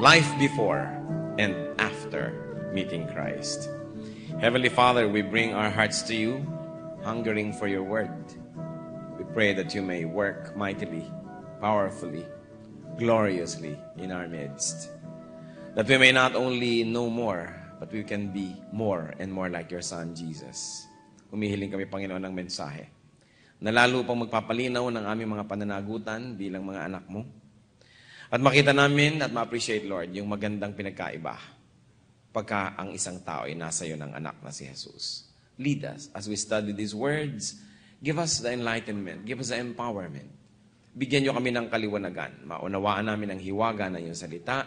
Life before and after meeting Christ. Heavenly Father, we bring our hearts to you, hungering for your word. We pray that you may work mightily, powerfully, gloriously in our midst. That we may not only know more, but we can be more and more like your Son, Jesus. Humihiling kami, Panginoon, ng mensahe na lalo pang magpapalinaw ng aming mga pananagutan bilang mga anak mo. At makita namin at ma-appreciate, Lord, yung magandang pinagkaiba pagka ang isang tao ay nasa iyo ng anak na si Jesus. Lead us as we study these words. Give us the enlightenment. Give us the empowerment. Bigyan niyo kami ng kaliwanagan. Maunawaan namin ang hiwaga ng iyong salita.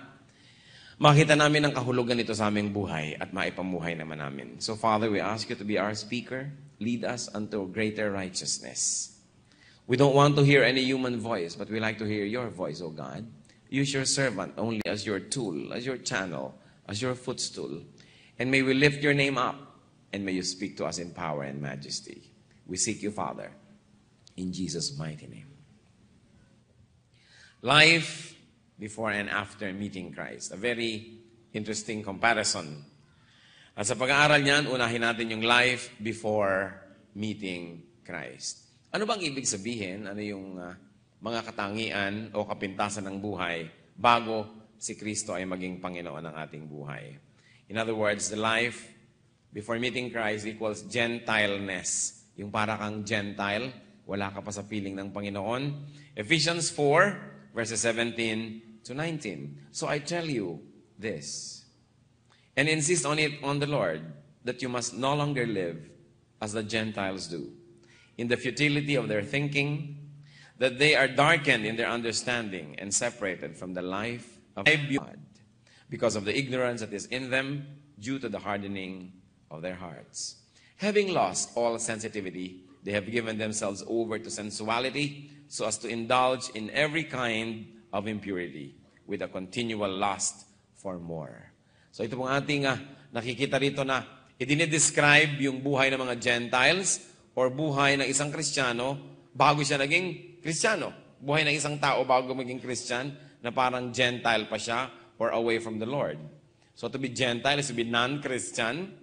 Makita namin ang kahulugan nito sa aming buhay at maipamuhay naman namin. So, Father, we ask you to be our speaker. Lead us unto greater righteousness. We don't want to hear any human voice, but we like to hear your voice, O God. Use your servant only as your tool, as your channel, as your footstool. And may we lift your name up, and may you speak to us in power and majesty. We seek you, Father, in Jesus' mighty name. Life before and after meeting Christ. A very interesting comparison. At sa pag-aaral niyan, unahin natin yung life before meeting Christ. Ano bang ibig sabihin? Ano yung mga katangian o kapintasan ng buhay bago si Kristo ay maging Panginoon ng ating buhay? In other words, the life before meeting Christ equals Gentileness. Yung para kang Gentile, wala ka pa sa piling ng Panginoon. Ephesians 4, verses 17 to 19. So I tell you this, and insist on it on the Lord, that you must no longer live as the Gentiles do, in the futility of their thinking, that they are darkened in their understanding and separated from the life of God because of the ignorance that is in them due to the hardening of their hearts. Having lost all sensitivity, they have given themselves over to sensuality so as to indulge in every kind of impurity with a continual lust for more. So ito pong ating nakikita rito na idinidescribe yung buhay ng mga Gentiles or buhay ng isang Kristiyano bago siya naging Kristiyano. Buhay ng isang tao bago maging Christian na parang Gentile pa siya or away from the Lord. So to be Gentile is to be non-Christian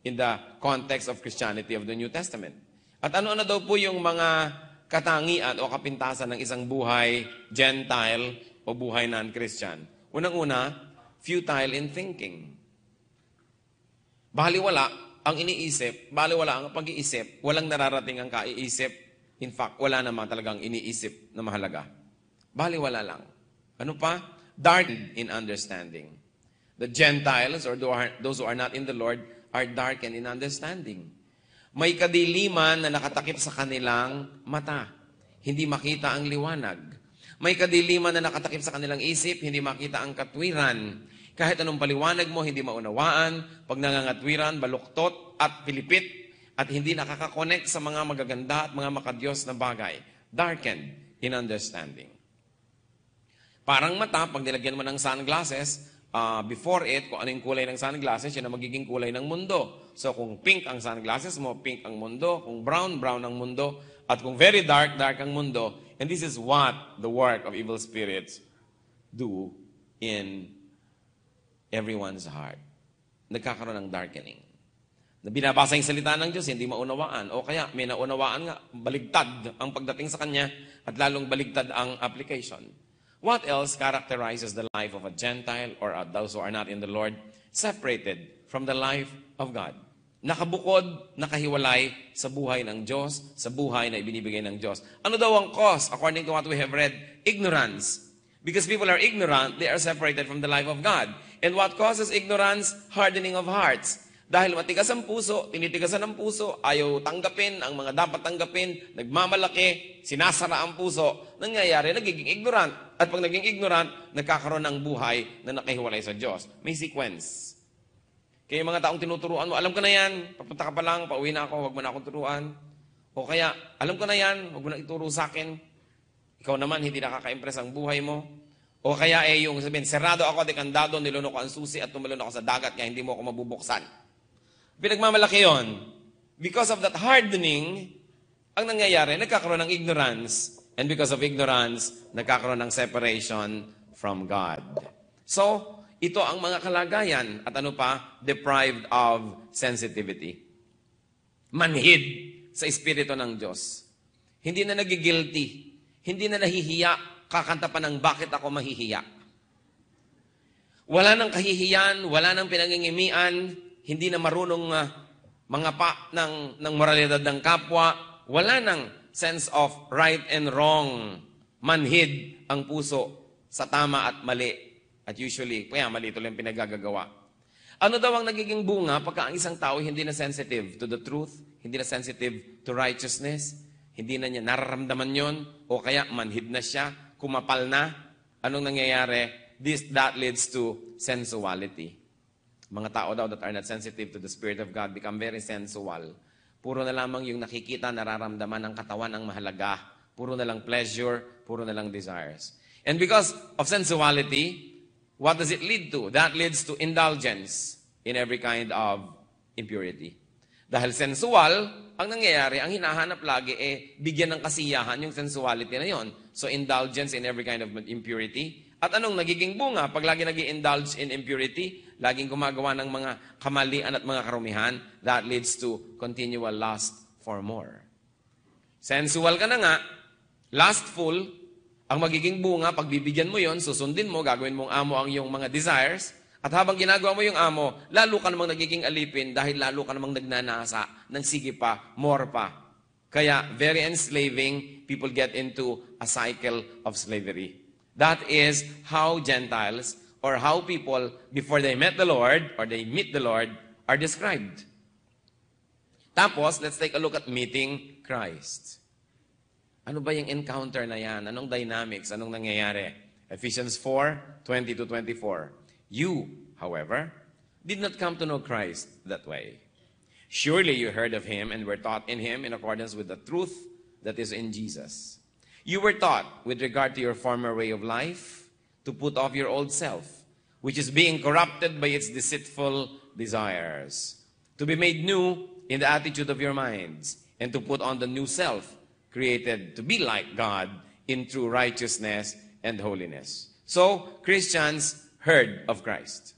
in the context of Christianity of the New Testament. At ano-ano daw po yung mga katangian o kapintasan ng isang buhay Gentile o buhay non-Christian? Unang-una, futile in thinking. Baliwala ang iniisip, baliwala ang pag-iisip, walang nararating ang kaiisip. In fact, wala naman talagang iniisip na mahalaga. Baliwala lang. Ano pa? Darkened in understanding. The Gentiles, or those who are not in the Lord, are darkened in understanding. May kadiliman na nakatakip sa kanilang mata. Hindi makita ang liwanag. May kadiliman na nakatakip sa kanilang isip, hindi makita ang katwiran. Kahit anong paliwanag mo, hindi maunawaan. Pag nangangatwiran, baluktot at pilipit, at hindi nakakakonect sa mga magaganda at mga makadiyos na bagay. Darkened in understanding. Parang mata, pag nilagyan mo ng sunglasses, before it, kung ano yung kulay ng sunglasses, yun ang magiging kulay ng mundo. So kung pink ang sunglasses mo, pink ang mundo. Kung brown, brown ang mundo. At kung very dark, dark ang mundo. And this is what the work of evil spirits do in everyone's heart. Nagkakaroon ng darkening. Na binabasa yung salita ng Diyos, hindi maunawaan. O kaya may naunawaan nga, baligtad ang pagdating sa Kanya at lalong baligtad ang application. What else characterizes the life of a Gentile or those who are not in the Lord? Separated from the life of God. Nakabukod, nakahiwalay sa buhay ng Diyos, sa buhay na ibinibigay ng Diyos. Ano daw ang cause, according to what we have read? Ignorance. Because people are ignorant, they are separated from the life of God. And what causes ignorance? Hardening of hearts. Dahil matigas ang puso, tinitigasan ang puso, ayaw tanggapin ang mga dapat tanggapin, nagmamalaki, sinasara ang puso, nangyayari, nagiging ignorant. At pag naging ignorant, nagkakaroon ng buhay na nakahiwalay sa Diyos. May sequence. Kaya yung mga taong tinuturuan mo, alam ko na yan, papunta ka pa lang, pauwi na ako, huwag mo na akong turuan. O kaya, alam ko na yan, huwag mo na ituro sa akin. Ikaw naman, hindi nakaka-impress ang buhay mo. O kaya yung sabihin, serado ako, dekandado, nilunok ko ang susi at tumalon ako sa dagat, kaya hindi mo ako mabubuksan. Pinagmamalaki yon. Because of that hardening, ang nangyayari, nagkakaroon ng ignorance. And because of ignorance, nagkakaroon ng separation from God. So, ito ang mga kalagayan at ano pa? Deprived of sensitivity. Manhid sa Espiritu ng Diyos. Hindi na nagigilty. Hindi na nahihiya. Kakanta pa ng bakit ako mahihiya. Wala nang kahihiyan, wala nang pinangingimian, hindi na marunong mga pa ng moralidad ng kapwa, wala nang sense of right and wrong. Manhid ang puso sa tama at mali. At usually, kaya mali ito lang pinagagagawa. Ano daw ang nagiging bunga pagka ang isang tao hindi na sensitive to the truth, hindi na sensitive to righteousness, hindi na niya nararamdaman yon, o kaya manhid na siya, kumapal na, anong nangyayari? That leads to sensuality. Mga tao daw that are not sensitive to the Spirit of God become very sensual. Puro na lamang yung nakikita, nararamdaman ng katawan ang mahalaga. Puro na lang pleasure, puro na lang desires. And because of sensuality, what does it lead to? That leads to indulgence in every kind of impurity. Dahil sensual, ang nangyayari, ang hinahanap lagi bigyan ng kasiyahan yung sensuality na yon. So indulgence in every kind of impurity. At anong nagiging bunga? Pag lagi nag-indulge in impurity, laging gumagawa ng mga kamalian at mga karumihan, that leads to continual lust for more. Sensual ka na nga, lustful, ang magiging bunga, pagbibigyan mo yon, susundin mo, gagawin mong amo ang iyong mga desires, at habang ginagawa mo yung amo, lalo ka namang nagiging alipin dahil lalo ka namang nagnanasa ng sige pa, more pa. Kaya, very enslaving, people get into a cycle of slavery. That is how Gentiles or how people, before they met the Lord or they meet the Lord, are described. Tapos, let's take a look at meeting Christ. Ano ba yung encounter na yan? Anong dynamics? Anong nangyayari? Ephesians 4:20-24. You, however, did not come to know Christ that way. Surely you heard of him and were taught in him in accordance with the truth that is in Jesus. You were taught, with regard to your former way of life, to put off your old self, which is being corrupted by its deceitful desires, to be made new in the attitude of your minds, and to put on the new self, created to be like God in true righteousness and holiness. So, Christians heard of Christ.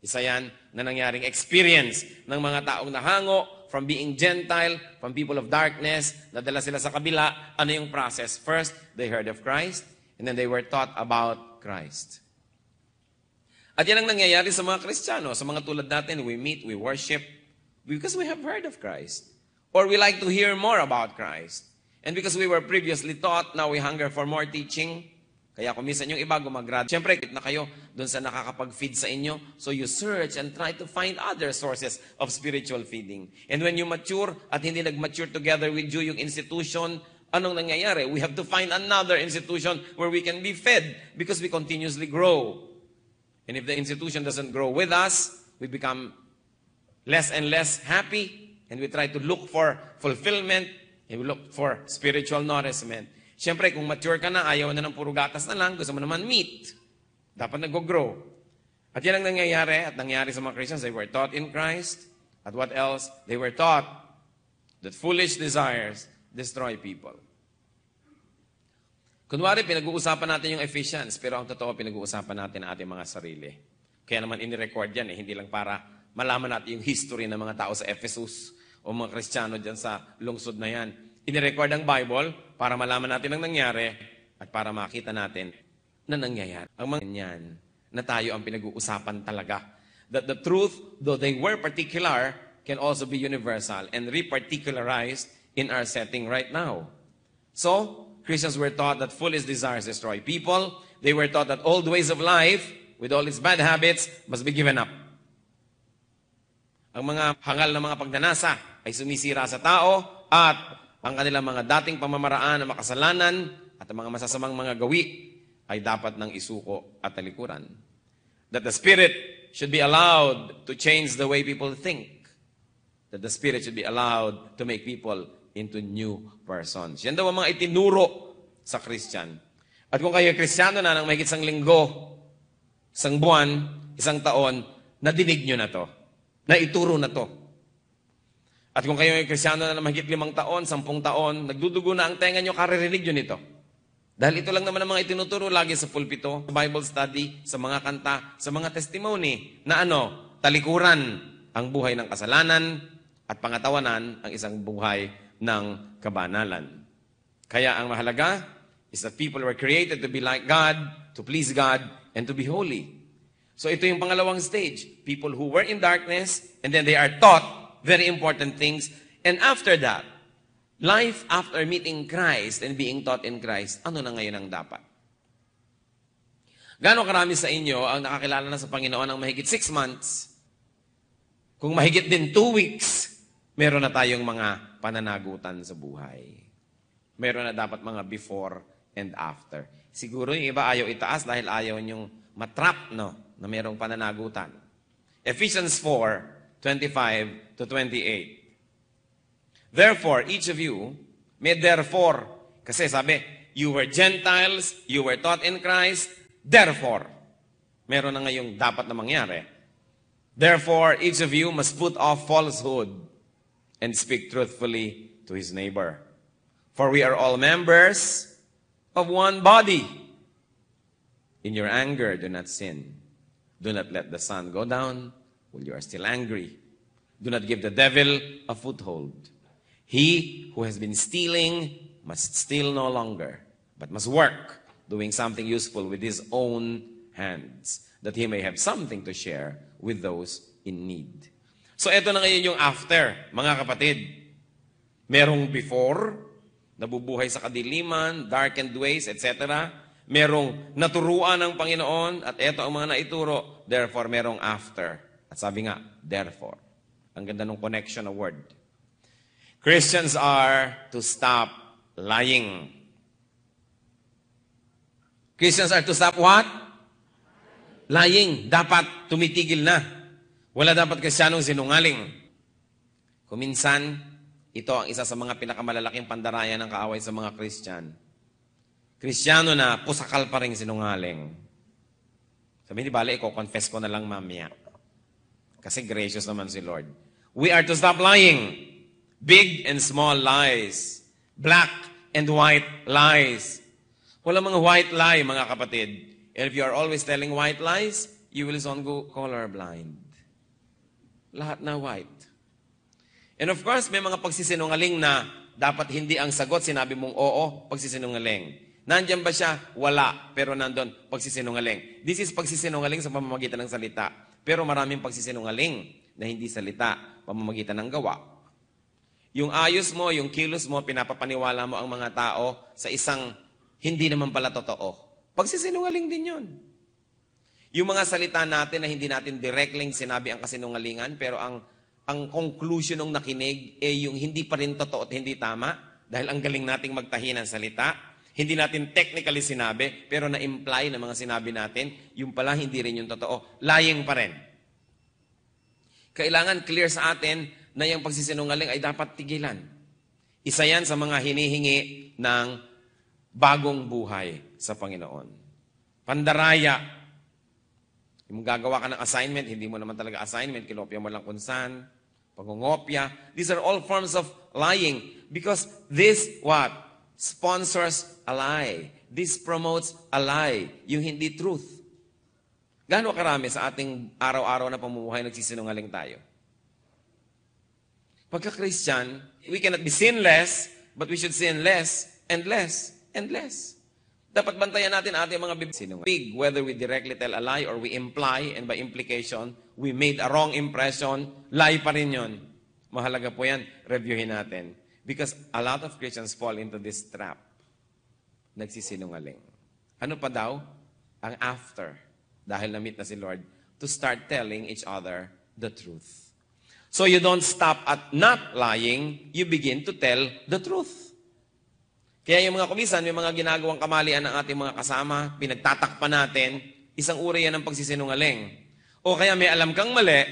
Isa yan na nangyaring experience ng mga taong nahango from being Gentile, from people of darkness, nadala sila sa kabila. Ano yung process? First, they heard of Christ, and then they were taught about Christ. At yan ang nangyayari sa mga Kristiyano. Sa mga tulad natin, we meet, we worship, because we have heard of Christ. Or we like to hear more about Christ. And because we were previously taught, now we hunger for more teaching. Kaya kung minsan yung iba gumagrad, siyempre, na kayo doon sa nakakapag-feed sa inyo. So you search and try to find other sources of spiritual feeding. And when you mature at hindi nag-mature together with you yung institution, anong nangyayari? We have to find another institution where we can be fed because we continuously grow. And if the institution doesn't grow with us, we become less and less happy and we try to look for fulfillment and we look for spiritual nourishment. Siyempre, kung mature ka na, ayaw na ng puro gatas na lang, gusto mo naman meat. Dapat nag-grow. At yan ang nangyayari, at nangyari sa mga Christians, they were taught in Christ. At what else? They were taught that foolish desires destroy people. Kunwari, pinag-uusapan natin yung Ephesians, pero ang totoo, pinag-uusapan natin ang ating mga sarili. Kaya naman inirecord yan, hindi lang para malaman natin yung history ng mga tao sa Ephesus o mga Kristiyano dyan sa lungsod na yan. Inirecord ang Bible para malaman natin ang nangyari at para makita natin na nangyayari. Ang mga yan na tayo ang pinag-uusapan talaga. That the truth, though they were particular, can also be universal and reparticularized in our setting right now. So, Christians were taught that foolish desires destroy people. They were taught that old ways of life, with all its bad habits, must be given up. Ang mga hangal na mga pagnanasa ay sumisira sa tao at ang kanilang mga dating pamamaraan na makasalanan at ang mga masasamang mga gawi ay dapat nang isuko at talikuran. That the Spirit should be allowed to change the way people think. That the Spirit should be allowed to make people into new persons. Yan daw ang mga itinuro sa Christian. At kung kayo Kristiyano na ng mahigit isang linggo, isang buwan, isang taon, nadinig nyo na to. Naituro na to. At kung kayo ay Kristiyano na mahigit 5 taon, 10 taon, nagdudugo na ang tenga nyo, karirinig nyo nito. Dahil ito lang naman ang mga itinuturo lagi sa pulpito, sa Bible study, sa mga kanta, sa mga testimony, na talikuran ang buhay ng kasalanan at pangatawanan ang isang buhay ng kabanalan. Kaya ang mahalaga is that people were created to be like God, to please God, and to be holy. So ito yung pangalawang stage. People who were in darkness, and then they are taught very important things. And after that, life after meeting Christ and being taught in Christ, ano na ngayon ang dapat? Gaano karami sa inyo ang nakakilala na sa Panginoon ng mahigit 6 months? Kung mahigit din 2 weeks, meron na tayong mga pananagutan sa buhay. Meron na dapat mga before and after. Siguro yung iba ayaw itaas dahil ayaw niyong matrap, na merong pananagutan. Ephesians 4:25 to 28. Therefore, each of you, kasi sabi, you were Gentiles, you were taught in Christ, therefore, meron na ngayong dapat na mangyari. Therefore, each of you must put off falsehood and speak truthfully to his neighbor. For we are all members of one body. In your anger, do not sin. Do not let the sun go down while you are still angry. Do not give the devil a foothold. He who has been stealing must steal no longer, but must work, doing something useful with his own hands, that he may have something to share with those in need. So eto na ngayon yung after, mga kapatid. Merong before, nabubuhay sa kadiliman, darkened ways, etc. Merong naturuan ng Panginoon, at eto ang mga naituro. Therefore, merong after. At sabi nga, therefore. Ang ganda ng connection na word. Christians are to stop lying. Christians are to stop what? Lying. Dapat tumitigil na. Wala dapat Kristiyanong sinungaling. Kuminsan, ito ang isa sa mga pinakamalalaking pandarayan ng kaaway sa mga Christian. Kristiyano na pusakal pa rin sinungaling. Sabi ni Bale, i-confess ko na lang mamaya. Kasi gracious naman si Lord. We are to stop lying. Big and small lies. Black and white lies. Wala mga white lie, mga kapatid. And if you are always telling white lies, you will soon go colorblind. Lahat na white. And of course, may mga pagsisinungaling na dapat hindi ang sagot, sinabi mong oo, pagsisinungaling. Nandiyan ba siya? Wala. Pero nandun, pagsisinungaling. This is pagsisinungaling sa pamamagitan ng salita. Pero maraming pagsisinungaling na hindi salita, pamamagitan ng gawa. Yung ayos mo, yung kilos mo, pinapapaniwala mo ang mga tao sa isang hindi naman pala totoo. Pagsisinungaling din yun. Yung mga salita natin na hindi natin directly sinabi ang kasinungalingan, pero ang conclusion ng nakinig yung hindi pa rin totoo at hindi tama, dahil ang galing nating magtahi ng salita, hindi natin technically sinabi, pero na-imply na mga sinabi natin, yung pala hindi rin yung totoo. Lying pa rin. Kailangan clear sa atin na yung pagsisinungaling ay dapat tigilan. Isa yan sa mga hinihingi ng bagong buhay sa Panginoon. Pandaraya. Yung gagawa ka ng assignment, hindi mo naman talaga assignment, kinopya mo lang kung saan, pangungopya. These are all forms of lying because this, what? Sponsors a lie. This promotes a lie. Yung hindi truth. Gaano karami sa ating araw-araw na pamumuhay nagsisinungaling tayo? Pagka-Christian, we cannot be sinless, but we should sin less and less and less. Dapat bantayan natin ating mga bibig. Whether we directly tell a lie or we imply, and by implication, we made a wrong impression, lie pa rin yun. Mahalaga po yan, reviewin natin. Because a lot of Christians fall into this trap. Nagsisinungaling. Ano pa daw? Ang after. Dahil na-meet na si Lord, to start telling each other the truth. So you don't stop at not lying, you begin to tell the truth. Kaya yung mga kumisan, may mga ginagawang kamalian ng ating mga kasama, pinagtatakpan natin, isang uri yan ng pagsisinungaling. O kaya may alam kang mali,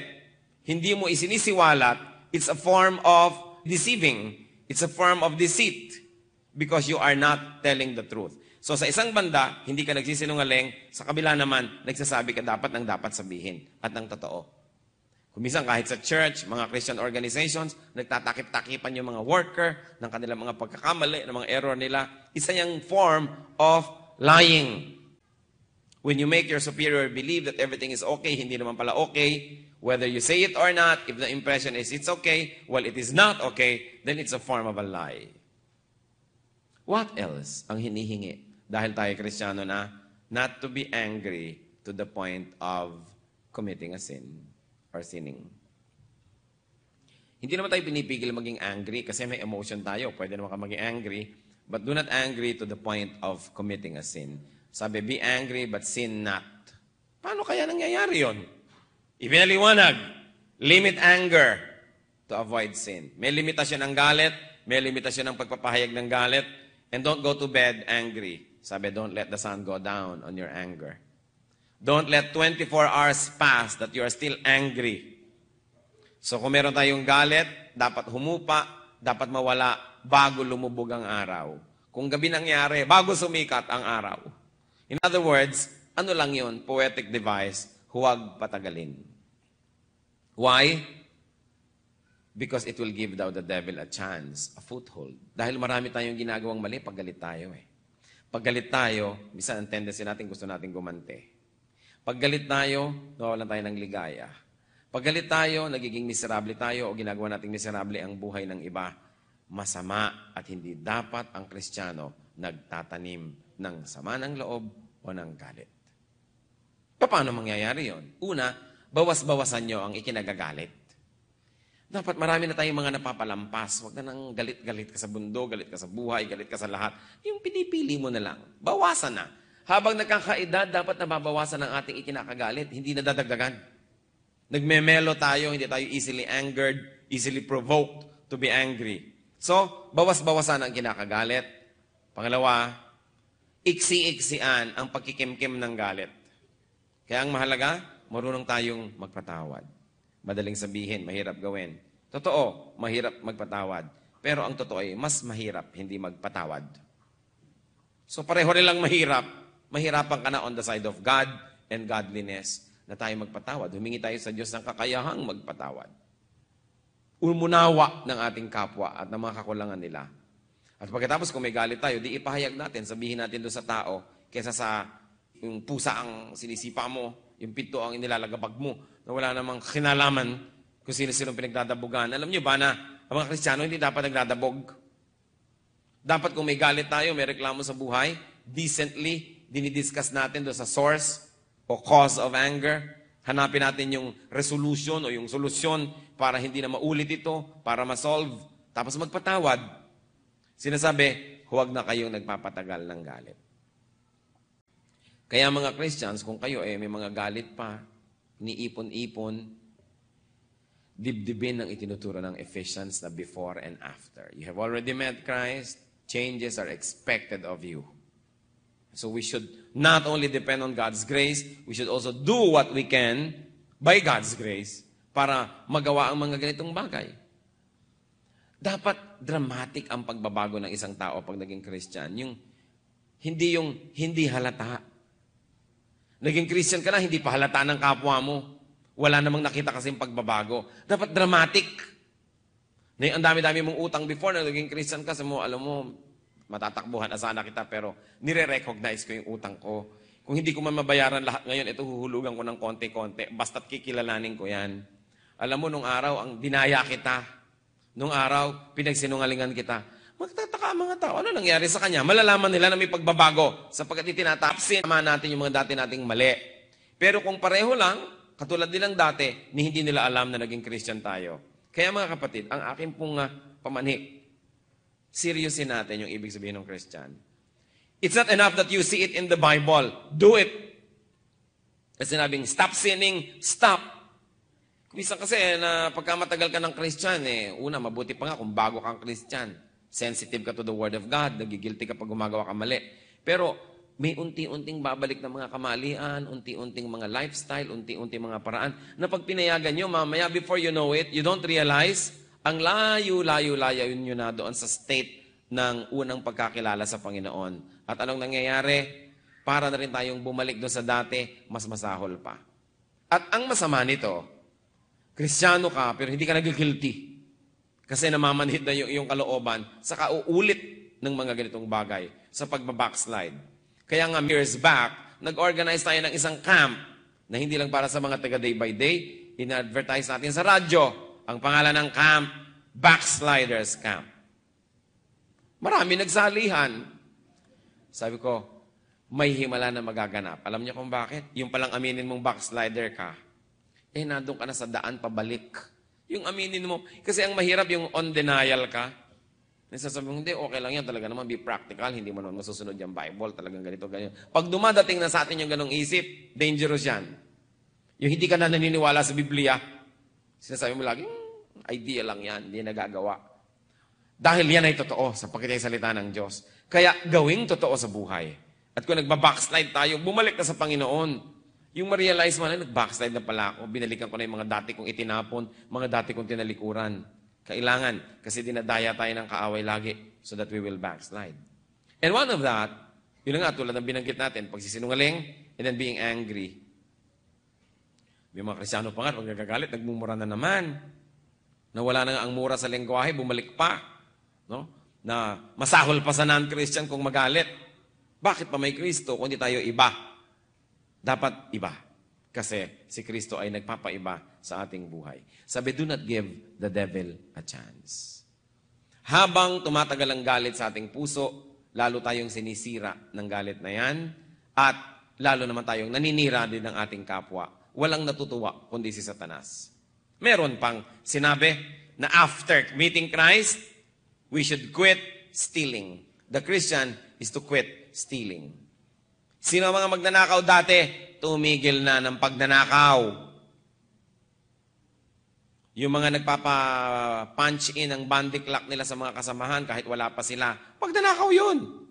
hindi mo isinisiwalat, it's a form of deceiving. It's a form of deceit because you are not telling the truth. So sa isang banda, hindi ka nagsisinungaling, sa kabila naman, nagsasabi ka dapat ng dapat sabihin at ng totoo. Kuminsan kahit sa church, mga Christian organizations, nagtatakip-takipan yung mga worker ng kanilang mga pagkakamali, ng mga error nila. isa yung form of lying. When you make your superior believe that everything is okay, hindi naman pala okay, whether you say it or not, if the impression is it's okay, well, it is not okay, then it's a form of a lie. What else ang hinihingi? Dahil tayo Kristiyano na, not to be angry to the point of committing a sin or sinning. Hindi naman tayo pinipigil maging angry kasi may emotion tayo. Pwede naman ka maging angry, but do not angry to the point of committing a sin. Sabi, be angry but sin not. Paano kaya nangyayari yon? Ipinaliwanag, limit anger to avoid sin. May limitasyon ng galit, may limitasyon ng pagpapahayag ng galit, and don't go to bed angry. Sabi, don't let the sun go down on your anger. Don't let 24 hours pass that you are still angry. So kung meron tayong galit, dapat humupa, dapat mawala bago lumubog ang araw. Kung gabi nangyari, bago sumikat ang araw. In other words, ano lang yun? Poetic device, huwag patagalin. Why? Because it will give daw the devil a chance, a foothold. Dahil marami tayong ginagawang mali pag galit tayo eh. Pag galit tayo, minsan ang tendency natin gusto natin gumante. Pag galit tayo, nawawalan tayo ng ligaya. Pag galit tayo, nagiging miserable tayo o ginagawa nating miserable ang buhay ng iba. Masama at hindi dapat ang Kristiyano nagtatanim ng sama ng loob o ng galit. Paano mangyayari yon? Una, bawas-bawasan nyo ang ikinagagalit. Dapat marami na tayong mga napapalampas. Huwag na nang galit-galit ka sa mundo, galit ka sa buhay, galit ka sa lahat. Yung pinipili mo na lang. Bawasan na. Habang nagkakaedad, dapat nababawasan ang ating ikinakagalit. Hindi na dadagdagan. Nagmemelo tayo, hindi tayo easily angered, easily provoked to be angry. So, bawas-bawasan ang kinakagalit. Pangalawa, iksi-iksian ang pagkikimkim ng galit. Kaya ang mahalaga, marunong tayong magpatawad. Madaling sabihin, mahirap gawin. Totoo, mahirap magpatawad. Pero ang totoo ay, mas mahirap hindi magpatawad. So pareho rin lang mahirap. Mahirapan ka na on the side of God and godliness na tayo magpatawad. Humingi tayo sa Diyos ng kakayahang magpatawad. Umunawa ng ating kapwa at ng mga kakulangan nila. At pagkatapos kung may galit tayo, di ipahayag natin, sabihin natin doon sa tao, kesa sa yung pusa ang sinisipa mo, yung pito ang inilalagabag mo, na wala namang kinalaman kung sino-sino pinagdadabugan. Alam nyo ba na ang mga Kristiyano hindi dapat nagdadabog? Dapat kung may galit tayo, may reklamo sa buhay, decently, dinidiscuss natin doon sa source o cause of anger. Hanapin natin yung resolution o yung solusyon para hindi na maulit ito, para ma-solve. Tapos magpatawad. Sinasabi, huwag na kayong nagpapatagal ng galit. Kaya mga Christians, kung kayo may mga galit pa, niipon-ipon, dibdibin ang itinuturo ng Ephesians na before and after. You have already met Christ, changes are expected of you. So we should not only depend on God's grace, we should also do what we can by God's grace para magawa ang mga ganitong bagay. Dapat dramatic ang pagbabago ng isang tao pag naging Christian. Yung hindi halata. Naging Christian ka na, hindi pa halata ng kapwa mo. Wala namang nakita kasing pagbabago. Dapat dramatic. Ang dami-dami mong utang before na naging Christian ka, alam mo, matatakbuhan na sana kita, pero nire-recognize ko yung utang ko. Kung hindi ko man mabayaran lahat ngayon, ito huhulugan ko ng konti-konti. Basta't kikilalanin ko yan. Alam mo, nung araw, ang dinaya kita. Nung araw, pinagsinungalingan kita. Magtataka ang mga tao. Ano nangyari sa kanya? Malalaman nila na may pagbabago sapagkat itinatapsin naman natin yung mga dati nating mali. Pero kung pareho lang, katulad nilang dati, ni hindi nila alam na naging Christian tayo. Kaya mga kapatid, ang aking pong pamanhik, seryosin natin yung ibig sabihin ng Christian. It's not enough that you see it in the Bible. Do it. Kasi sinabing, stop sinning, stop. Minsan kasi na pagka matagal ka ng Christian, una, mabuti pa nga kung bago kang Christian. Sensitive ka to the Word of God, nagigilty ka pag gumagawa ka mali. Pero may unti-unting babalik na mga kamalian, unti-unting mga lifestyle, unti-unting mga paraan, na pag pinayagan nyo, mamaya, before you know it, you don't realize, ang layo-layo nyo na doon sa state ng unang pagkakilala sa Panginoon. At anong nangyayari? Para na rin tayong bumalik doon sa dati, mas masahol pa. At ang masama nito, Kristiyano ka, pero hindi ka nag-guilty. Kasi namamanhid na yung kalooban sa kauulit ng mga ganitong bagay. sa pagbabackslide. Kaya nga years back, nag-organize tayo ng isang camp na hindi lang para sa mga taga day by day, in-advertise natin sa radyo. Ang pangalan ng camp, Backsliders Camp. Marami nagsalihan. Sabi ko, may himala na magaganap. Alam niyo kung bakit? Yung palang aminin mong backslider ka, nandun ka na sa daan pabalik. Yung aminin mo, kasi ang mahirap yung on denial ka. Nasasabi mo, hindi, okay lang yan. Talaga naman, be practical. Hindi mo naman masusunod yung Bible. Talagang ganito, ganyan. Pag dumadating na sa atin yung ganong isip, dangerous yan. Yung hindi ka na naniniwala sa Biblia, sinasabi mo lagi, idea lang yan, hindi nagagawa. Dahil yan ay totoo sa pakitay salita ng Diyos. Kaya gawing totoo sa buhay. At kung nagbabackslide tayo, bumalik ka sa Panginoon. Yung ma-realize mo na, nag-backslide na pala ako. Binalikan ko na yung mga dati kong itinapon, mga dati kong tinalikuran. Kailangan, kasi dinadaya tayo ng kaaway lagi so that we will backslide. And one of that, yun nga, tulad ng binanggit natin, pagsisinungaling and then being angry. May mga Kristyano pa nga, pag nagagalit, nagmumura na naman. Nawala na nga ang mura sa lengguwahe, bumalik pa. No? Na masahol pa sa non-Christian kung magalit. Bakit pa may Kristo kung hindi tayo iba? Dapat iba. Kasi si Kristo ay nagpapaiba sa ating buhay. Sabi, do not give the devil a chance. Habang tumatagal ang galit sa ating puso, lalo tayong sinisira ng galit na yan, at lalo naman tayong naninira din ng ating kapwa. Walang natutuwa kundi si Satanas. Meron pang sinabi na after meeting Christ, we should quit stealing. The Christian is to quit stealing. Sino mga magnanakaw dati? Tumigil na ng pagnanakaw. Yung mga nagpapa-punch in ang bandy clock nila sa mga kasamahan kahit wala pa sila, pagnanakaw yun.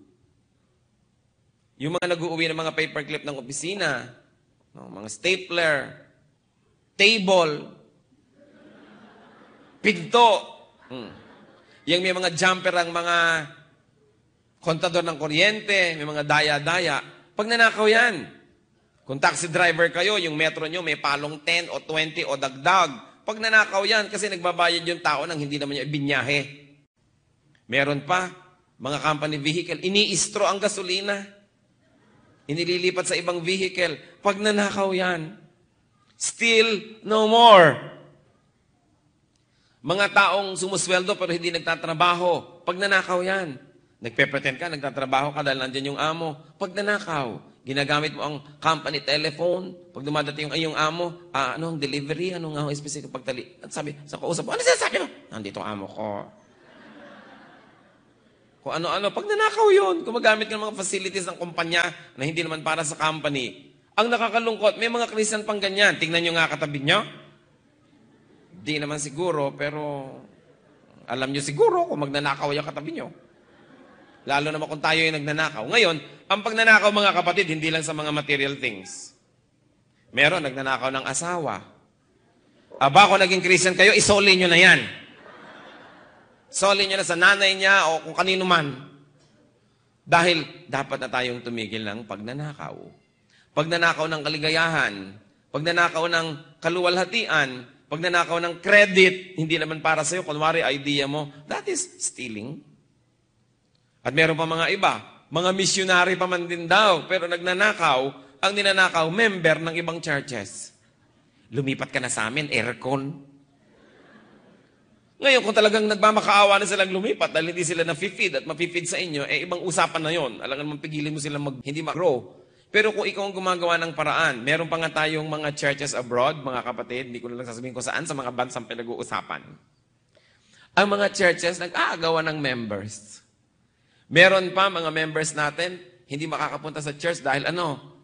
Yung mga nag-uuwi ng mga paperclip ng opisina, mga stapler, table, pinto. Yung may mga jumper ang mga kontador ng kuryente, may mga daya-daya. Pag nanakaw yan, kung taxi driver kayo, yung metro nyo may palong 10 o 20 o dagdag. Pag nanakaw yan, kasi nagbabayad yung tao nang hindi naman niya ibinyahe. Meron pa, mga company vehicle, ini-istro ang gasolina. Inililipat sa ibang vehicle. Pag nanakaw yan, steal no more. Mga taong sumusweldo pero hindi nagtatrabaho. Pag nanakaw yan, nagpe-pretend ka, nagtatrabaho ka dahil nandyan yung amo. Pag nanakaw, ginagamit mo ang company telephone. Pag dumadating yung iyong amo, anong delivery, anong specific pagtali. At sabi, sa kausap mo, ano sinasabi mo? Nandito ang amo ko. Kung ano-ano, pag nanakaw yun, gumagamit ka ng mga facilities ng kumpanya na hindi naman para sa company. Ang nakakalungkot, may mga Christian pang ganyan. Tingnan nyo nga katabi nyo. Di naman siguro, pero alam nyo siguro kung magnanakaw yung katabi nyo. Lalo naman kung tayo yung nagnanakaw. Ngayon, ang pagnanakaw mga kapatid, hindi lang sa mga material things. Meron, nagnanakaw ng asawa. Aba, kung naging Christian kayo, isoli nyo na yan. Soli nyo na sa nanay niya o kung kanino man. Dahil dapat na tayong tumigil ng pagnanakaw. Pagnanakaw ng kaligayahan, pagnanakaw ng kaluwalhatian, pagnanakaw ng credit, hindi naman para sa'yo, kunwari idea mo, that is stealing. At meron pa mga iba, mga missionary pa man din daw, pero nagnanakaw, ang ninanakaw, member ng ibang churches. Lumipat ka na sa amin, aircon. Ngayon, kung talagang nagmamakaawa na silang lumipat dahil hindi sila na-feed at ma-feed sa inyo, ibang usapan na yon. Alangan mong pigilin mo sila hindi mag-grow. Pero kung ikaw ang gumagawa ng paraan, meron pa nga tayong mga churches abroad, mga kapatid, hindi ko na lang sasabihin kung saan, sa mga bansang pinag-uusapan. Ang mga churches nag-aagawan ng members. Meron pa mga members natin, hindi makakapunta sa church dahil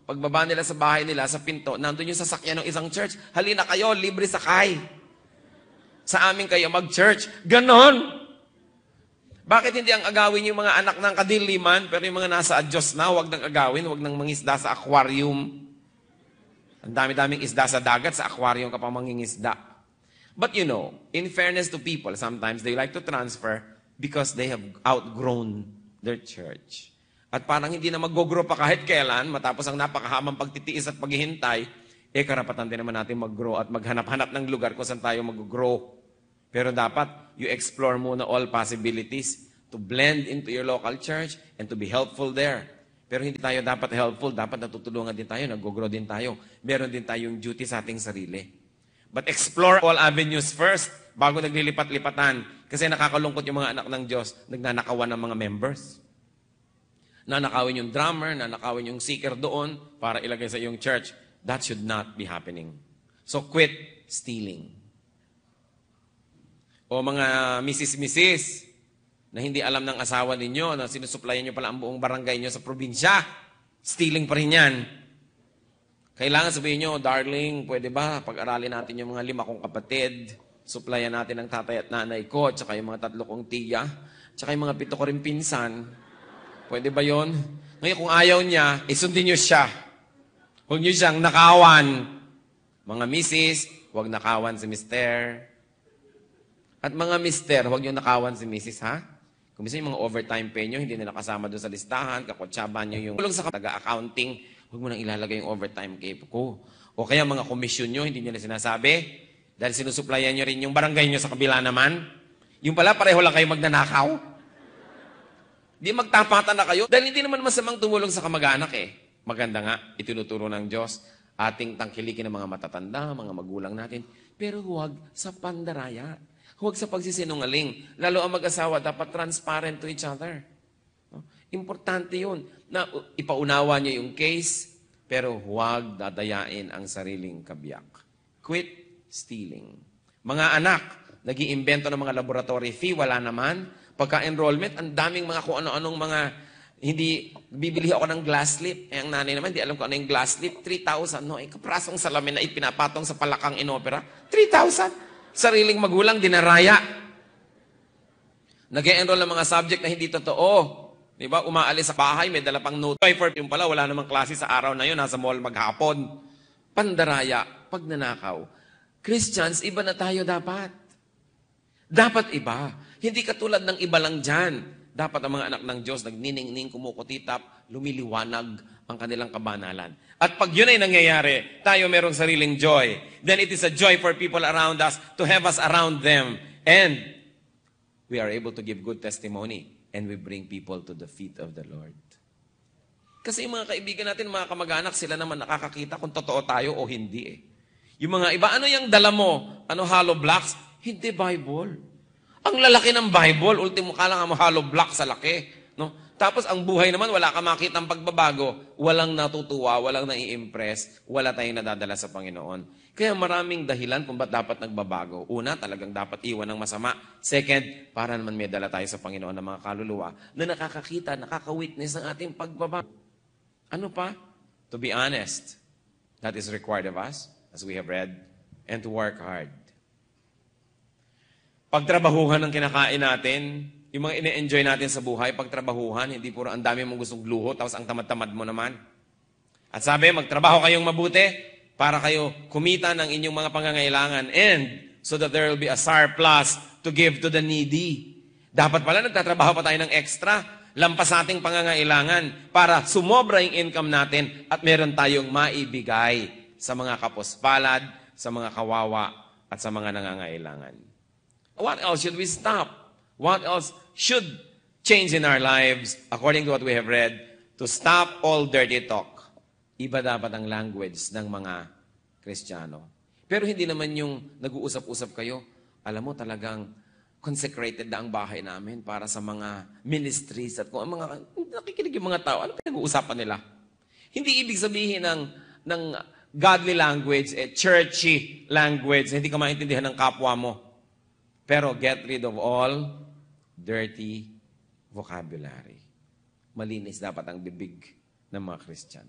pagbaba nila sa bahay nila, sa pinto, nandun yung sasakyan ng isang church, halina kayo, libre sakay. Sa amin kayo mag-church. Ganon. Bakit hindi ang agawin yung mga anak ng kadiliman, pero yung mga nasa Diyos na, huwag nang agawin, huwag nang mangisda sa aquarium. Ang dami-daming isda sa dagat, sa aquarium ka pang mangingisda. But in fairness to people, sometimes they like to transfer because they have outgrown their church. At parang hindi na mag-grow pa kahit kailan, matapos ang napakahamang pagtitiis at paghihintay, karapatan din naman natin mag-grow at maghanap-hanap ng lugar kung saan tayo mag-grow. Pero dapat, you explore muna all possibilities to blend into your local church and to be helpful there. Pero hindi tayo dapat helpful, dapat natutulungan din tayo, nag-grow din tayo. Meron din tayong duty sa ating sarili. But explore all avenues first bago naglilipat-lipatan. Kasi nakakalungkot yung mga anak ng Diyos, nagnanakawan ng mga members. Nanakawin yung drummer, nanakawin yung seeker doon para ilagay sa iyong church. That should not be happening. So quit stealing. O mga misis-misis na hindi alam ng asawa ninyo na sinusuplayan nyo pala ang buong barangay nyo sa probinsya, stealing pa rin yan. Kailangan sabihin nyo, darling, pwede ba pag-aralin natin yung mga 5 kong kapatid, suplayan natin ang tatay at nanay ko, tsaka yung mga 3 kong tiya, tsaka yung mga 7 ko rin pinsan. Pwede ba yon? Ngayon kung ayaw niya, isundin nyo siya. Huwag nyo siyang nakawan. Mga misis, huwag nakawan si mister. At mga mister, huwag nyo nakawan si misis, ha? Kung minsan yung mga overtime pay nyo, hindi na nakasama doon sa listahan, kakotsaban nyo yung tulong sa taga-accounting, huwag mo nang ilalagay yung overtime pay ko. O kaya mga komisyon nyo, hindi nyo na sinasabi, dahil sinusuplayan nyo rin yung barangay nyo sa kabila naman. Yung pala, pareho lang kayo magnanakaw. Di magtapatan na kayo, dahil hindi naman masamang tumulong sa kamag-anak eh. Maganda nga, itinuturo ng Diyos, ating tangkilikin ng mga matatanda, mga magulang natin, pero huwag sa pandaraya. Huwag sa pagsisinungaling. Lalo ang mag-asawa, dapat transparent to each other. Importante yun, na ipaunawa niya yung case, pero huwag dadayain ang sariling kabiyak. Quit stealing. Mga anak, nag-iimbento ng mga laboratory fee, wala naman. Pagka-enrollment, ang daming mga kung ano-anong mga, hindi, bibili ako ng glass slip. Ang nanay naman, hindi alam ko ano yung glass slip. 3,000. No, kaprasong salamin na ipinapatong sa palakang inopera. 3,000. Sariling magulang, dinaraya. Nag-e-enroll ng mga subject na hindi totoo. Di ba? Umaalis sa bahay, may dala pang note. Yung pala, wala namang klase sa araw na yun, nasa mall maghapon. Pandaraya, pagnanakaw. Christians, iba na tayo dapat. Dapat iba. Hindi katulad ng iba lang dyan. Dapat ang mga anak ng Diyos, nagniningning, kumukutitap, lumiliwanag ang kanilang kabanalan. At pag yun ay nangyayari, tayo merong sariling joy. Then it is a joy for people around us to have us around them. And we are able to give good testimony. And we bring people to the feet of the Lord. Kasi yung mga kaibigan natin, mga kamag-anak, sila naman nakakakita kung totoo tayo o hindi eh. Yung mga iba, ano yung dala mo? Ano hollow blocks? Hindi Bible. Ang lalaki ng Bible, ultimo ka lang ang hollow block sa laki. No? Tapos ang buhay naman, wala ka makita ng pagbabago. Walang natutuwa, walang nai-impress, wala tayong nadadala sa Panginoon. Kaya maraming dahilan kung ba't dapat nagbabago. Una, talagang dapat iwan ng masama. Second, para naman may dala tayo sa Panginoon ng mga kaluluwa na nakakakita, nakaka-witness ng ating pagbabago. Ano pa? To be honest. That is required of us, as we have read, and to work hard. Pagtrabahuhan ng kinakain natin, yung mga ine-enjoy natin sa buhay, pagtrabahuhan, hindi puro ang dami mong gustong luho, tapos ang tamad-tamad mo naman. At sabi, magtrabaho kayong mabuti para kayo kumita ng inyong mga pangangailangan and so that there will be a surplus to give to the needy. Dapat pala nagtatrabaho pa tayo ng extra, lampas sa ating pangangailangan para sumobra yung income natin at meron tayong maibigay sa mga kapuspalad, sa mga kawawa, at sa mga nangangailangan. What else should we stop? What else should change in our lives, according to what we have read, to stop all dirty talk? Iba dapat ang language ng mga Kristiyano. Pero hindi naman yung nag-uusap-usap kayo. Alam mo talagang consecrated na ang bahay namin para sa mga ministries at kung ang mga nakikinig yung mga tao, ano pinag-uusapan nila? Hindi ibig sabihin ng godly language, churchy language, hindi ka maintindihan ng kapwa mo. Pero get rid of all dirty vocabulary. Malinis dapat ang bibig ng mga Christian.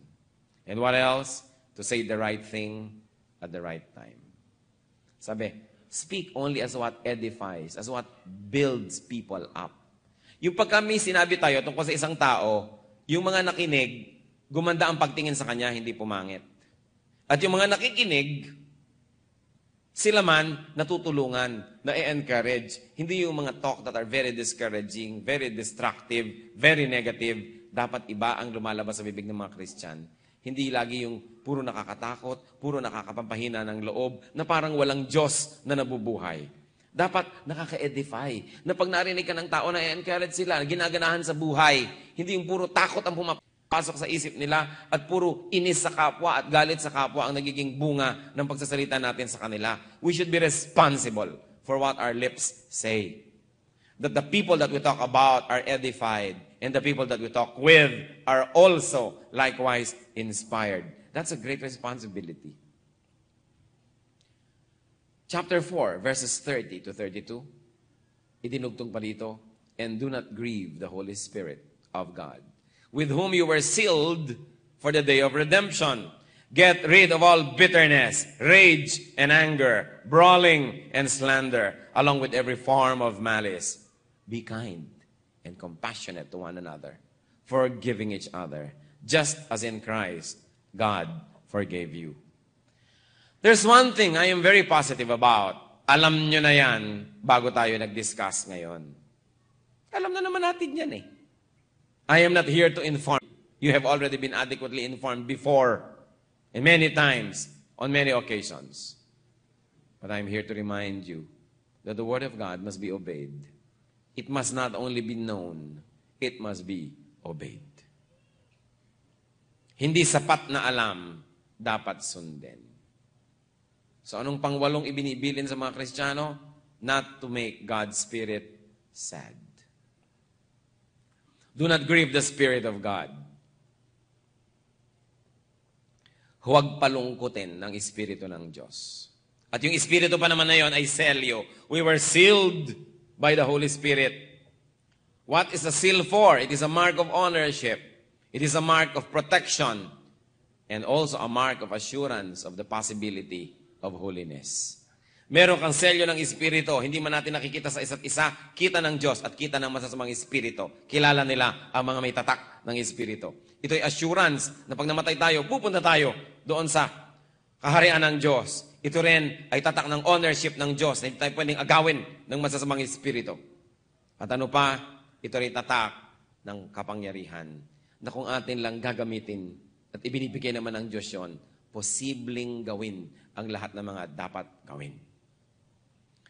And what else? To say the right thing at the right time. Sabi, speak only as what edifies, as what builds people up. Yung pag kami sinabi tayo tungkol sa isang tao, yung mga nakinig, gumanda ang pagtingin sa kanya, hindi pumangit. At yung mga nakikinig, sila man natutulungan, na-encourage. Hindi yung mga talk that are very discouraging, very destructive, very negative. Dapat iba ang lumalabas sa bibig ng mga Christian. Hindi lagi yung puro nakakatakot, puro nakakapampahina ng loob, na parang walang Diyos na nabubuhay. Dapat nakaka-edify. Na pag narinig ka ng tao na i-encourage sila, ginaganahan sa buhay, hindi yung puro takot ang pumapasok sa isip nila at puro inis sa kapwa at galit sa kapwa ang nagiging bunga ng pagsasalita natin sa kanila. We should be responsible for what our lips say. That the people that we talk about are edified and the people that we talk with are also likewise inspired. That's a great responsibility. Chapter 4, verses 30 to 32, idinugtong pa dito, and do not grieve the Holy Spirit of God, with whom you were sealed for the day of redemption. Get rid of all bitterness, rage, and anger, brawling, and slander, along with every form of malice. Be kind and compassionate to one another, forgiving each other, just as in Christ God forgave you. There's one thing I am very positive about. Alam nyo na yan bago tayo nag-discuss ngayon. Alam na naman natin yan eh. I am not here to inform. You have already been adequately informed before and many times on many occasions. But I'm here to remind you that the Word of God must be obeyed. It must not only be known, it must be obeyed. Hindi sapat na alam, dapat sundin. So anong pangwalong ibinibilin sa mga Kristiyano? Not to make God's Spirit sad. Do not grieve the Spirit of God. Huwag palungkutin ng Espiritu ng Diyos. At yung Espiritu pa naman na yon ay selyo. We were sealed by the Holy Spirit. What is a seal for? It is a mark of ownership. It is a mark of protection. And also a mark of assurance of the possibility of holiness. Meron kang selyo ng Espiritu, hindi man natin nakikita sa isa't isa, kita ng Diyos at kita ng masasamang Espiritu. Kilala nila ang mga may tatak ng Espiritu. Ito'y assurance na pag namatay tayo, pupunta tayo doon sa kaharian ng Diyos. Ito rin ay tatak ng ownership ng Diyos na hindi tayo pwedeng agawin ng masasamang Espiritu. At ano pa, ito rin tatak ng kapangyarihan na kung atin lang gagamitin at ibinibigay naman ng Diyos yon, posibleng gawin ang lahat ng mga dapat gawin.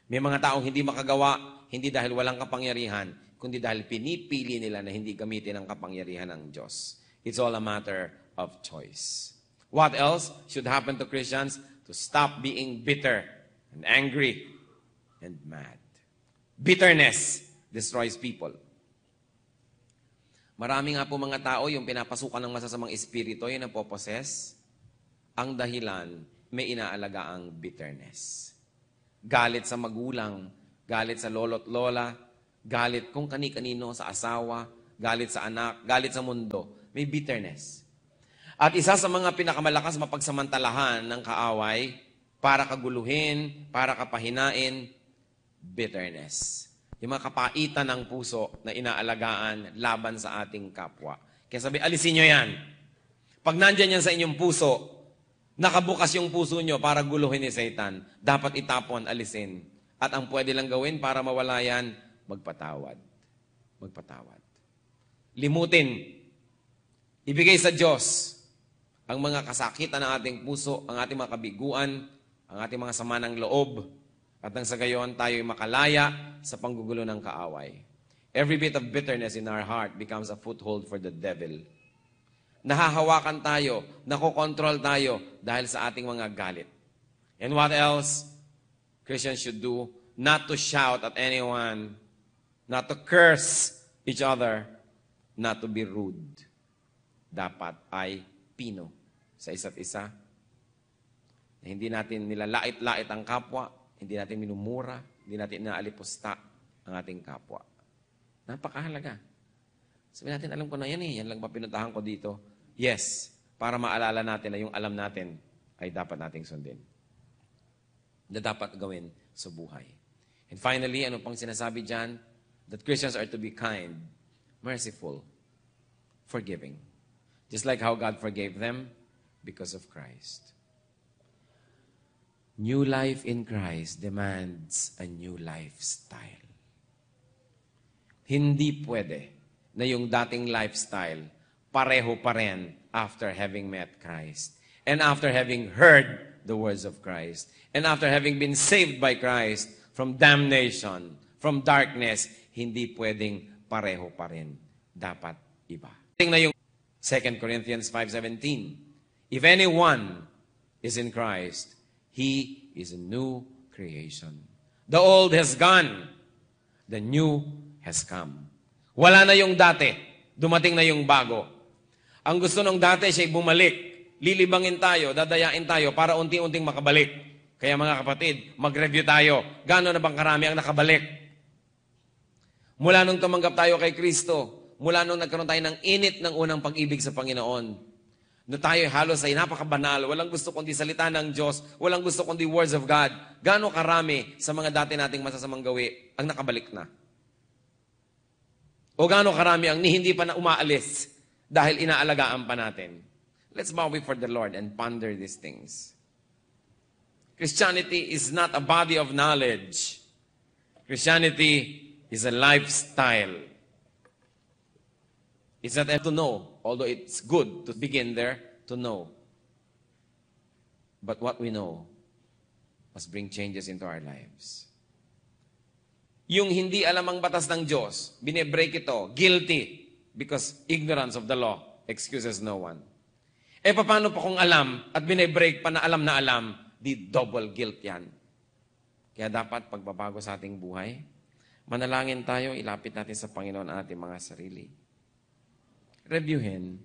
May mga taong hindi makagawa, hindi dahil walang kapangyarihan, kundi dahil pinipili nila na hindi gamitin ang kapangyarihan ng Diyos. It's all a matter of choice. What else should happen to Christians? To stop being bitter and angry and mad. Bitterness destroys people. Marami nga po mga tao yung pinapasukan ng masasamang espiritu, yung napoposes. Ang dahilan, may inaalagaang bitterness. Galit sa magulang, galit sa lolo't lola, galit kung kani-kanino sa asawa, galit sa anak, galit sa mundo. May bitterness. At isa sa mga pinakamalakas mapagsamantalahan ng kaaway, para kaguluhin, para kapahinain, bitterness. Yung mga kapaitan ng puso na inaalagaan laban sa ating kapwa. Kaya sabi, alisin nyo yan. Pag nandyan yan sa inyong puso, nakabukas yung puso nyo para guluhin ni Satan, dapat itapon, alisin. At ang pwede lang gawin para mawala yan, magpatawad. Magpatawad. Limutin. Ibigay sa Diyos ang mga kasakitan ng ating puso, ang ating mga kabiguan, ang ating mga sama ng loob, at nang sa gayon tayo'y makalaya sa panggugulo ng kaaway. Every bit of bitterness in our heart becomes a foothold for the devil. Nahahawakan tayo, nakokontrol tayo dahil sa ating mga galit. And what else Christians should do? Not to shout at anyone, not to curse each other, not to be rude. Dapat ay pino sa isa't isa. Na hindi natin nilalait-lait ang kapwa, hindi natin minumura, hindi natin inaalipusta ang ating kapwa. Napakahalaga. Sabi natin, alam ko na yan eh, yan lang ba pinuntahan ko dito? Yes, para maalala natin na yung alam natin ay dapat nating sundin. Na dapat gawin sa buhay. And finally, ano pang sinasabi dyan? That Christians are to be kind, merciful, forgiving. Just like how God forgave them because of Christ. New life in Christ demands a new lifestyle. Hindi pwede na yung dating lifestyle pareho pa rin after having met Christ. And after having heard the words of Christ. And after having been saved by Christ, from damnation, from darkness, hindi pwedeng pareho pa rin. Dapat iba. Tingnan yung 2 Corinthians 5:17. If anyone is in Christ, he is a new creation. The old has gone, the new has come. Wala na yung dati, dumating na yung bago. Ang gusto ng dati siya'y bumalik. Lilibangin tayo, dadayain tayo para unti-unting makabalik. Kaya mga kapatid, mag-review tayo. Gaano na bang karami ang nakabalik? Mula nung tumanggap tayo kay Kristo, mula nung nagkaroon tayo ng init ng unang pag-ibig sa Panginoon, na tayo halos ay napakabanal, walang gusto kundi salita ng Diyos, walang gusto kundi words of God. Gaano karami sa mga dati nating masasamang gawi ang nakabalik na? O gaano karami ang hindi pa na umaalis dahil inaalagaan pa natin? Let's bow before the Lord and ponder these things. Christianity is not a body of knowledge. Christianity is a lifestyle. It's not to know, although it's good to begin there to know. But what we know must bring changes into our lives. Yung hindi alam ang batas ng Diyos, binebreak ito, guilty, because ignorance of the law excuses no one. Eh, paano pa kung alam at binebreak pa na alam, di double guilt yan. Kaya dapat pagbabago sa ating buhay, manalangin tayo, ilapit natin sa Panginoon ang ating mga sarili. Reviewin.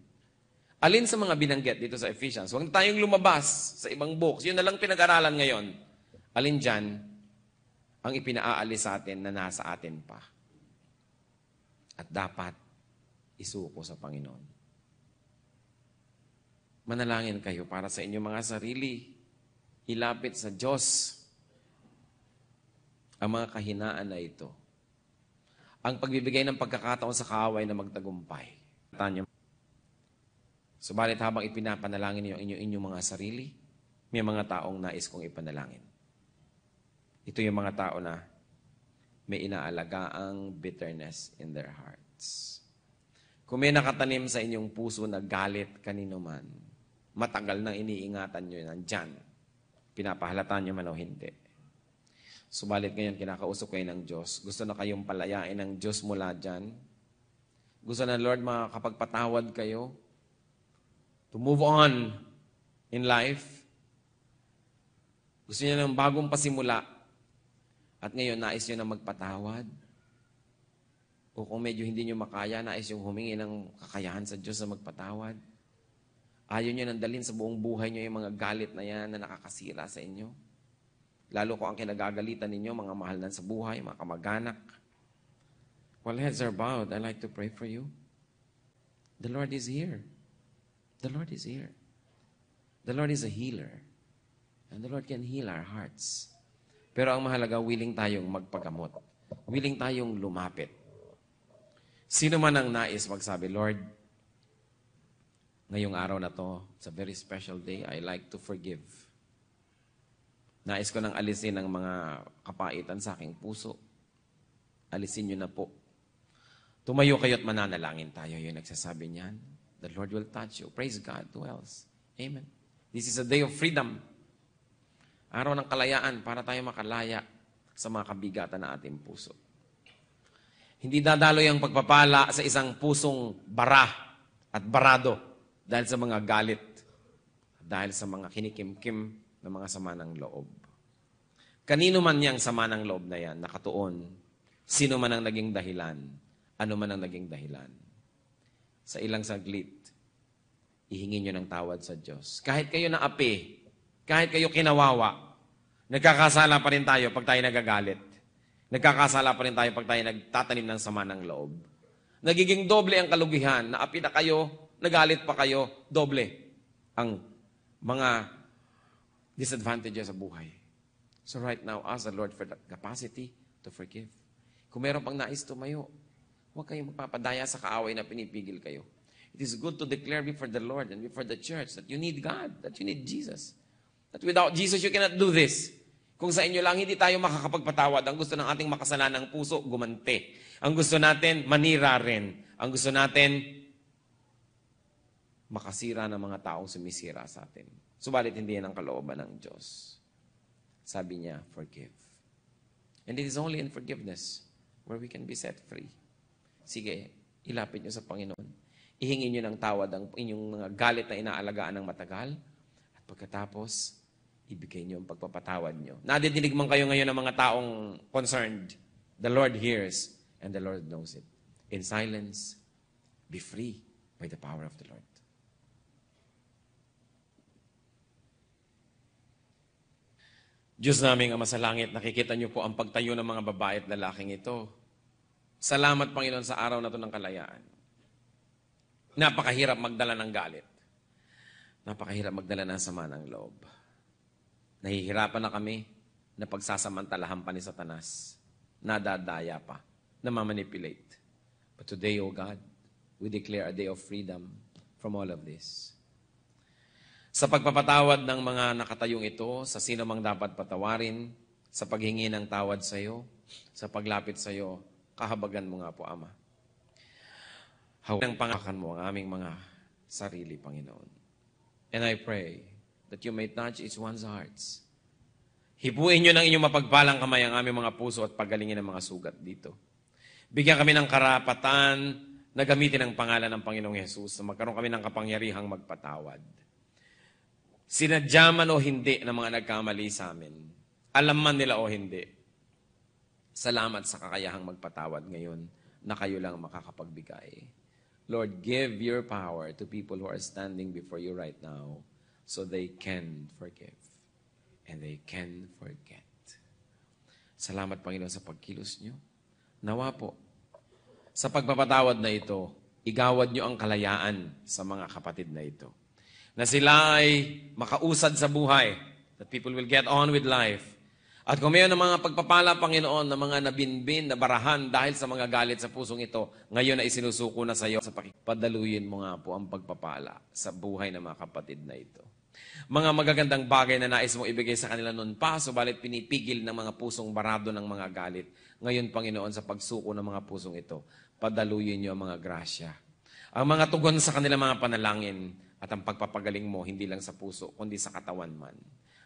Alin sa mga binanggit dito sa Ephesians, huwag na tayong lumabas sa ibang books. Yun na lang pinag-aralan ngayon. Alin dyan ang ipinaalis sa atin na nasa atin pa. At dapat isuko sa Panginoon. Manalangin kayo para sa inyong mga sarili. Ilapit sa Diyos ang mga kahinaan na ito. Ang pagbibigay ng pagkakataon sa kaaway na magtagumpay. Subalit habang ipinapanalangin niyo inyong mga sarili, may mga taong nais kong ipanalangin. Ito yung mga tao na may inaalagaang bitterness in their hearts. Kung may nakatanim sa inyong puso na galit kanino man, matagal nang iniingatan nyo nandyan, pinapahalata nyo man o hindi. Subalit ngayon, kinakausap kayo ng Diyos. Gusto na kayong palayain ng Diyos mula dyan. Gusto na, Lord, makakapagpatawad kayo to move on in life. Gusto niyo ng bagong pasimula. At ngayon, nais niyo na magpatawad. O kung medyo hindi niyo makaya, nais yung humingi ng kakayahan sa Diyos na magpatawad. Ayaw niyo nang dalhin sa buong buhay niyo yung mga galit na yan na nakakasira sa inyo. Lalo ko ang kinagagalitan ninyo, mga mahal na sa buhay, mga kamag-anak. While heads are bowed, I'd like to pray for you. The Lord is here. The Lord is here. The Lord is a healer. And the Lord can heal our hearts. Pero ang mahalaga, willing tayong magpagamot. Willing tayong lumapit. Sino man ang nais magsabi, Lord, ngayong araw na to, it's a very special day, I like to forgive. Nais ko nang alisin ang mga kapaitan sa aking puso. Alisin nyo na po. Tumayo kayo at mananalangin tayo. Yung nagsasabi niyan, the Lord will touch you. Praise God. Who else? Amen. This is a day of freedom. Araw ng kalayaan para tayo makalaya sa mga kabigatan na ating puso. Hindi dadaloy ang pagpapala sa isang pusong bara at barado dahil sa mga galit, dahil sa mga kinikimkim ng mga sama ng loob. Kanino man yang sama ng loob na yan, nakatuon, sino man ang naging dahilan, ano man ang naging dahilan. Sa ilang saglit, ihingin nyo ng tawad sa Diyos. Kahit kayo naapi, kahit kayo kinawawa, nagkakasala pa rin tayo pag tayo nagagalit. Nagkakasala pa rin tayo pag tayo nagtatanim ng sama ng loob. Nagiging doble ang kalugihan, naapi na kayo, nagalit pa kayo, doble ang mga disadvantages sa buhay. So right now, ask the Lord for the capacity to forgive. Kung meron pang nais tumayo, huwag kayong magpapadaya sa kaaway na pinipigil kayo. It is good to declare before the Lord and before the church that you need God, that you need Jesus. That without Jesus, you cannot do this. Kung sa inyo lang, hindi tayo makakapagpatawad. Ang gusto ng ating makasalanang puso, gumante. Ang gusto natin, manira rin. Ang gusto natin, makasira ng mga taong sumisira sa atin. Subalit hindi yan ang kalooban ng Diyos. Sabi niya, forgive. And it is only in forgiveness where we can be set free. Sige, ilapit nyo sa Panginoon. Ihingi nyo ng tawad ang inyong mga galit na inaalagaan ng matagal. At pagkatapos, ibigay nyo ang pagpapatawad nyo. Nadidinig man kayo ngayon ng mga taong concerned. The Lord hears and the Lord knows it. In silence, be free by the power of the Lord. Diyos naming Ama sa langit, nakikita niyo po ang pagtayo ng mga babae at lalaking ito. Salamat, Panginoon, sa araw na ito ng kalayaan. Napakahirap magdala ng galit. Napakahirap magdala ng sama ng loob. Nahihirapan na kami na pagsasamantalahan pa ni Satanas. Nadadaya pa. Namamanipulate. But today, O God, we declare a day of freedom from all of this. Sa pagpapatawad ng mga nakatayong ito, sa sino mang dapat patawarin, sa paghingi ng tawad sa iyo, sa paglapit sa iyo, kahabagan mo nga po, Ama. Hawak ng pangakan mo ang aming mga sarili, Panginoon. And I pray that you may touch each one's hearts. Hipuin nyo ng inyong mapagpalang kamay ang aming mga puso at pagalingin ang mga sugat dito. Bigyan kami ng karapatan na gamitin ang pangalan ng Panginoong Hesus na magkaroon kami ng kapangyarihang magpatawad. Sinadya man o hindi ng mga nagkamali sa amin. Alam man nila o hindi. Salamat sa kakayahang magpatawad ngayon na kayo lang makakapagbigay. Lord, give your power to people who are standing before you right now so they can forgive and they can forget. Salamat, Panginoon, sa pagkilos nyo. Nawa po, sa pagpapatawad na ito, igawad nyo ang kalayaan sa mga kapatid na ito. Na sila ay makausad sa buhay, that people will get on with life. At kung mayroon ng mga pagpapala, Panginoon, na mga nabinbin, na barahan dahil sa mga galit sa pusong ito, ngayon ay sinusuko na sa iyo sa padaluyin mo nga po ang pagpapala sa buhay ng mga kapatid na ito. Mga magagandang bagay na nais mong ibigay sa kanila noon pa, subalit pinipigil ng mga pusong barado ng mga galit. Ngayon, Panginoon, sa pagsuko ng mga pusong ito, padaluyin niyo ang mga grasya. Ang mga tugon sa kanilang mga panalangin at ang pagpapagaling mo, hindi lang sa puso, kundi sa katawan man.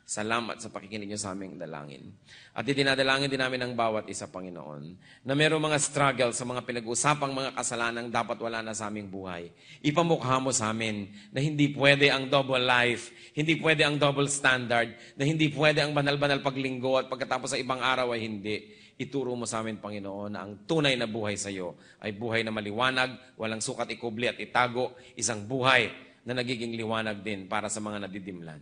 Salamat sa pakikinig niyo sa aming dalangin. At itinadalangin din namin ang bawat isa, Panginoon, na mayroong mga struggle sa mga pinag-usapang mga kasalanang dapat wala na sa aming buhay. Ipamukha mo sa amin na hindi pwede ang double life, hindi pwede ang double standard, na hindi pwede ang banal-banal paglinggo at pagkatapos sa ibang araw ay hindi. Ituro mo sa amin, Panginoon, na ang tunay na buhay sa iyo ay buhay na maliwanag, walang sukat ikubli at itago, isang buhay na nagiging liwanag din para sa mga nadidimlan.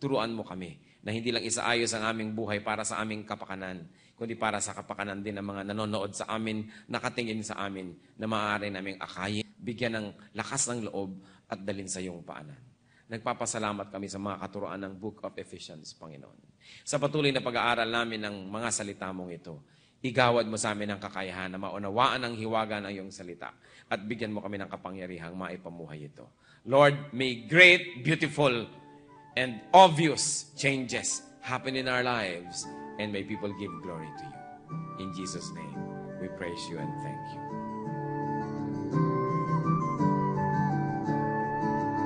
Turuan mo kami na hindi lang isaayos ang aming buhay para sa aming kapakanan, kundi para sa kapakanan din ng mga nanonood sa amin, nakatingin sa amin, na maaari naming akayin, bigyan ng lakas ng loob at dalin sa iyong paanan. Nagpapasalamat kami sa mga katuroan ng Book of Ephesians, Panginoon. Sa patuloy na pag-aaral namin ng mga salita mong ito, igawad mo sa amin ang kakayahan na maunawaan ang hiwaga ng iyong salita at bigyan mo kami ng kapangyarihang maipamuhay ito. Lord, may great, beautiful, and obvious changes happen in our lives and may people give glory to you. In Jesus' name, we praise you and thank you.